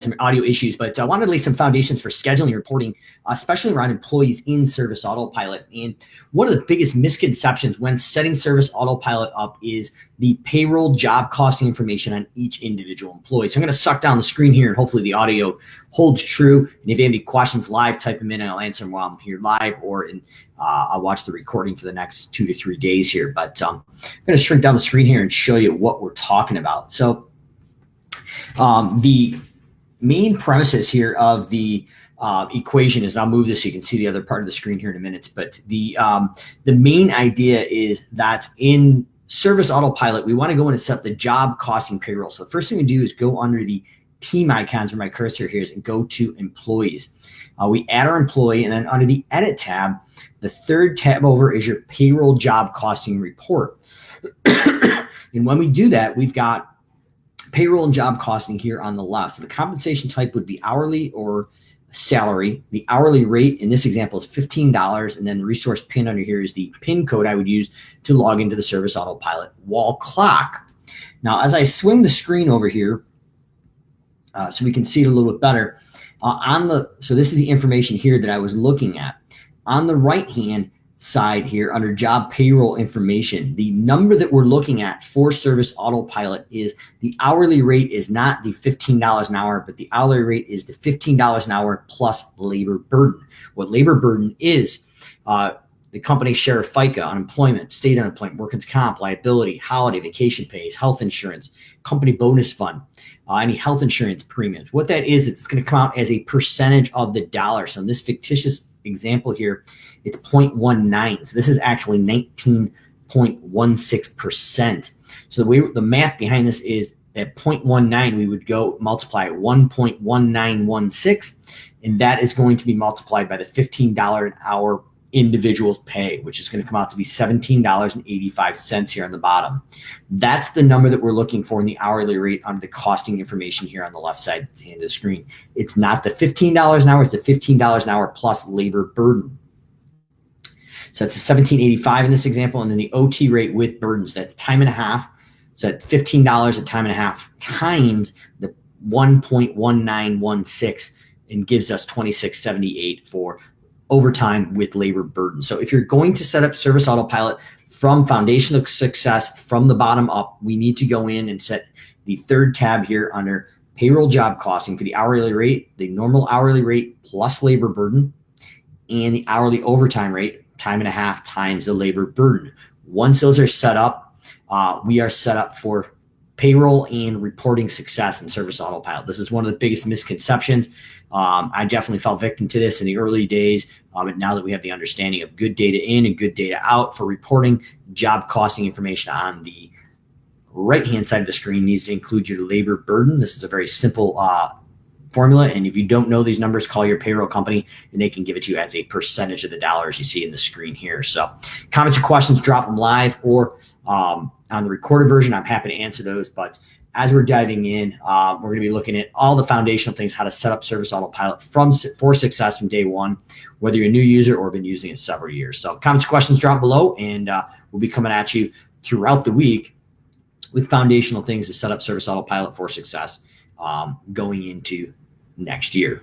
some audio issues, but I wanted to lay some foundations for scheduling and reporting, especially around employees in Service Autopilot. And one of the biggest misconceptions when setting Service Autopilot up is the payroll job costing information on each individual employee. So I'm going to suck down the screen here, and hopefully the audio holds true. And if you have any questions live, type them in, and I'll answer them while I'm here live, or I'll watch the recording for the next 2 to 3 days here. But I'm going to shrink down the screen here and show you what we're talking about. So the main premises here of the equation is, and I'll move this so you can see the other part of the screen here in a minute, but the main idea is that in Service Autopilot, we want to go in and set up the job costing payroll. So the first thing we do is go under the team icons where my cursor here is and go to employees. We add our employee, and then under the edit tab, the third tab over is your payroll job costing report. And when we do that, we've got payroll and job costing here on the left. So the compensation type would be hourly or salary. The hourly rate in this example is $15, and then the resource pin under here is the pin code I would use to log into the Service Autopilot wall clock. Now, as I swing the screen over here, so we can see it a little bit better, so this is the information here that I was looking at. On the right-hand side here under job payroll information, the number that we're looking at for Service Autopilot is the hourly rate is not the $15 an hour, but the hourly rate is the $15 an hour plus labor burden. What labor burden is, the company share of FICA, unemployment, state unemployment, workers' comp, liability, holiday, vacation pays, health insurance, company bonus fund, any health insurance premiums. What that is, it's going to come out as a percentage of the dollar. So in this fictitious example here, it's 0.19. So this is actually 19.16%. So the math behind this is at 0.19, we would go multiply 1.1916, and that is going to be multiplied by the $15 an hour individual's pay, which is going to come out to be $17.85 here on the bottom. That's the number that we're looking for in the hourly rate under the costing information here on the left side of the screen. It's not the $15 an hour, it's the $15 an hour plus labor burden. So that's a $17.85 in this example, and then the OT rate with burdens, that's time and a half. So that's $15 a time and a half times the 1.1916 and gives us $26.78 for overtime with labor burden. So if you're going to set up Service Autopilot from foundational success from the bottom up, we need to go in and set the third tab here under payroll job costing for the hourly rate, the normal hourly rate plus labor burden, and the hourly overtime rate, time and a half times the labor burden. Once those are set up, we are set up for payroll and reporting success in Service Autopilot. This is one of the biggest misconceptions. I definitely fell victim to this in the early days. But now that we have the understanding of good data in and good data out for reporting, job costing information on the right-hand side of the screen needs to include your labor burden. This is a very simple formula. And if you don't know these numbers, call your payroll company and they can give it to you as a percentage of the dollars you see in the screen here. So comments or questions, drop them live or on the recorded version. I'm happy to answer those. But as we're diving in, we're going to be looking at all the foundational things, how to set up Service Autopilot for success from day one, whether you're a new user or been using it several years. So comments, questions, drop below, and we'll be coming at you throughout the week with foundational things to set up Service Autopilot for success going into next year.